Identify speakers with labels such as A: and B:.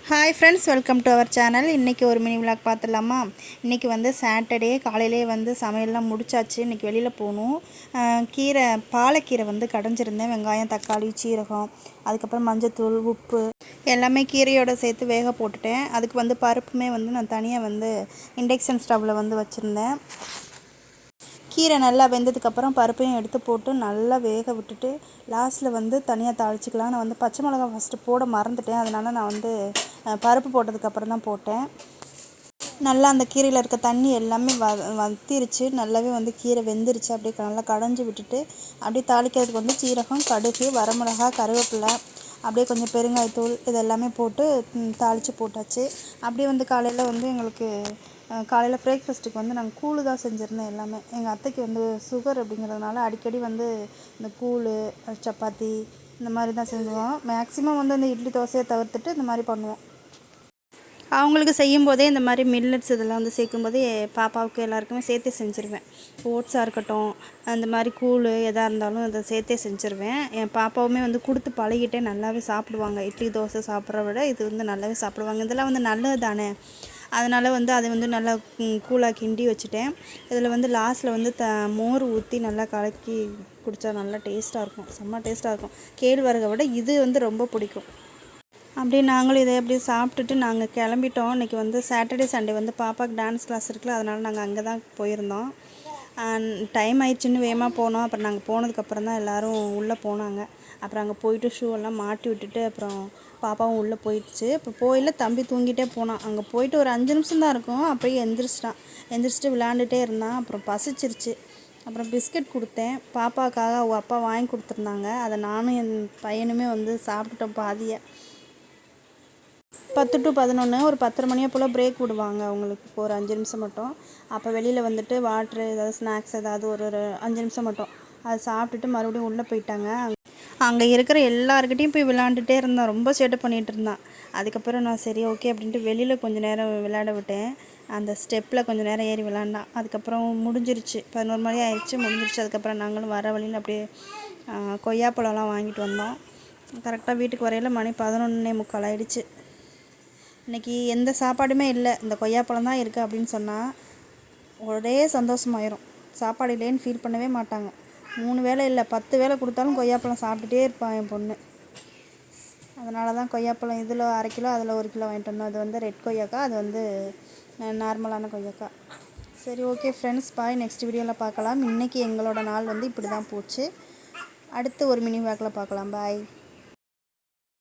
A: Hi friends, welcome to our channel. இன்றைக்கி ஒரு mini vlog பார்த்துடலாமா? இன்றைக்கி வந்து சாட்டர்டே காலையிலே வந்து சமையல்லாம் முடிச்சாச்சு. இன்றைக்கி வெளியில் போகணும். கீரை பாலக்கீரை வந்து கடைஞ்சிருந்தேன். வெங்காயம், தக்காளி, சீரகம், அதுக்கப்புறம் மஞ்சத்தூள், உப்பு எல்லாமே கீரையோடு சேர்த்து வேக போட்டுட்டேன். அதுக்கு வந்து பருப்புமே வந்து நான் தனியாக வந்து இண்டக்ஷன் ஸ்டவ்வில் வந்து வச்சுருந்தேன். கீரை நல்லா வெந்ததுக்கப்புறம் பருப்பையும் எடுத்து போட்டு நல்லா வேக விட்டுட்டு லாஸ்ட்டில் வந்து தனியாக தாளிச்சிக்கலாம். நான் வந்து பச்சை மிளகா ஃபஸ்ட்டு போட மறந்துட்டேன். அதனால் நான் வந்து பருப்பு போட்டதுக்கப்புறம் தான் போட்டேன். நல்லா அந்த கீரையில் இருக்க தண்ணி எல்லாமே வத்திருச்சு. நல்லாவே வந்து கீரை வெந்துருச்சு. அப்படியே நல்லா கடைஞ்சி விட்டுட்டு அப்படியே தாளிக்கிறதுக்கு வந்து சீரகம், கடுகு, வரமிளகா, கருவேப்பிலை, அப்படியே கொஞ்சம் பெருங்காயத்தூள் இது எல்லாமே போட்டு தாளித்து போட்டாச்சு. அப்படியே வந்து காலையில் வந்து எங்களுக்கு காலையில் பிரேக்ஃபாஸ்ட்டுக்கு வந்து நாங்கள் கூழு தான் செஞ்சுருந்தேன். எல்லாமே எங்கள் அத்தைக்கு வந்து சுகர் அப்படிங்கிறதுனால அடிக்கடி வந்து இந்த கூழ், சப்பாத்தி இந்த மாதிரி தான் செஞ்சுவோம். மேக்ஸிமம் வந்து இந்த இட்லி தோசையை தவிர்த்துட்டு இந்த மாதிரி பண்ணுவோம். அவங்களுக்கு செய்யும்போதே இந்த மாதிரி மில்லட்ஸ் இதெல்லாம் வந்து சேர்க்கும்போதே பாப்பாவுக்கு எல்லாருக்குமே சேர்த்தே செஞ்சுருவேன். ஓட்ஸாக இருக்கட்டும், அந்த மாதிரி கூழ் எதாக இருந்தாலும் அதை சேர்த்தே செஞ்சுருவேன். என் பாப்பாவுமே வந்து கொடுத்து பழகிட்டே நல்லாவே சாப்பிடுவாங்க. இட்லி தோசை சாப்பிட்ற விட இது வந்து நல்லாவே சாப்பிடுவாங்க. இதெல்லாம் வந்து நல்லது தானே. அதனால் வந்து அதை வந்து நல்லா கூழாக கிண்டி வச்சுட்டேன். இதில் வந்து லாஸ்ட்டில் வந்து மோர் ஊற்றி நல்லா கலக்கி குடித்தா நல்லா டேஸ்ட்டாக இருக்கும். செம்ம டேஸ்ட்டாக இருக்கும். கேழ்வரகை விட இது வந்து ரொம்ப பிடிக்கும். அப்படியே நாங்களும் இதை அப்படியே சாப்பிட்டுட்டு நாங்கள் கிளம்பிட்டோம். இன்றைக்கி வந்து சாட்டர்டே சண்டே வந்து பாப்பாவுக்கு டான்ஸ் கிளாஸ் இருக்குல்ல, அதனால் நாங்கள் அங்கே தான் போயிருந்தோம். டைம் ஆயிடுச்சுன்னு வேகமாக போனோம். அப்புறம் நாங்கள் போனதுக்கப்புறம் தான் எல்லோரும் உள்ளே போனாங்க. அப்புறம் அங்கே போயிட்டு ஷூவெல்லாம் மாட்டி விட்டுட்டு அப்புறம் பாப்பாவும் உள்ளே போயிடுச்சு. இப்போ போயில தம்பி தூங்கிட்டே போனான். அங்கே போயிட்டு ஒரு 5 நிமிஷம் தான் இருக்கும். அப்படியே எந்திரிச்சிட்டு விளையாண்டுட்டே இருந்தான். அப்புறம் பசிச்சிருச்சு. அப்புறம் பிஸ்கட் கொடுத்தேன் பாப்பாவுக்காக. அவங்க அப்பா வாங்கி கொடுத்துருந்தாங்க. அதை நானும் என் பையனுமே வந்து சாப்பிட்டுட்டோம் பாதியை. 10 to 11 ஒரு 10:30 மணியை போல் பிரேக் விடுவாங்க அவங்களுக்கு. ஒரு 5 நிமிஷம் மட்டும். அப்போ வெளியில் வந்துட்டு வாட்ரு ஏதாவது ஸ்நாக்ஸ் ஏதாவது ஒரு 5 நிமிஷம் மட்டும் அதை சாப்பிட்டுட்டு மறுபடியும் உள்ளே போயிட்டாங்க. அங்கே இருக்கிற எல்லாருக்கிட்டையும் போய் விளாண்டுட்டே இருந்தான். ரொம்ப சேட்டை பண்ணிகிட்டு இருந்தான். அதுக்கப்புறம் நான் சரி ஓகே அப்படின்ட்டு வெளியில் கொஞ்சம் நேரம் விளையாட விட்டேன். அந்த ஸ்டெப்பில் கொஞ்சம் நேரம் ஏறி விளாண்டான். அதுக்கப்புறம் முடிஞ்சிருச்சு. 11 மணி ஆயிடுச்சு, முடிஞ்சிருச்சு. அதுக்கப்புறம் நாங்களும் வர வழியில் அப்படியே கொய்யாப்பழம்லாம் வாங்கிட்டு வந்தோம். கரெக்டாக வீட்டுக்கு வரையில் மணி 11:45 ஆயிடுச்சு. இன்றைக்கி எந்த சாப்பாடுமே இல்லை, இந்த கொய்யாப்பழம் தான் இருக்குது அப்படின்னு சொன்னால் ஒரே சந்தோஷமாயிரும். சாப்பாடு இல்லைன்னு ஃபீல் பண்ணவே மாட்டாங்க. 3 வேளை இல்லை 10 வேளை கொடுத்தாலும் கொய்யாப்பழம் சாப்பிட்டுட்டே இருப்பான் என் பொண்ணு. அதனால தான் கொய்யாப்பழம் இதில் 1/2 கிலோ அதில் 1 கிலோ வாங்கிட்டு வந்தோம். அது வந்து ரெட் கொய்யாக்கா, அது வந்து நார்மலான கொய்யாக்கா. சரி ஓகே ஃப்ரெண்ட்ஸ், பாய். நெக்ஸ்ட் வீடியோவில் பார்க்கலாம். இன்றைக்கி எங்களோட நாள் வந்து இப்படி தான் போச்சு. அடுத்து ஒரு மினி வாக்கில் பார்க்கலாம். பாய்.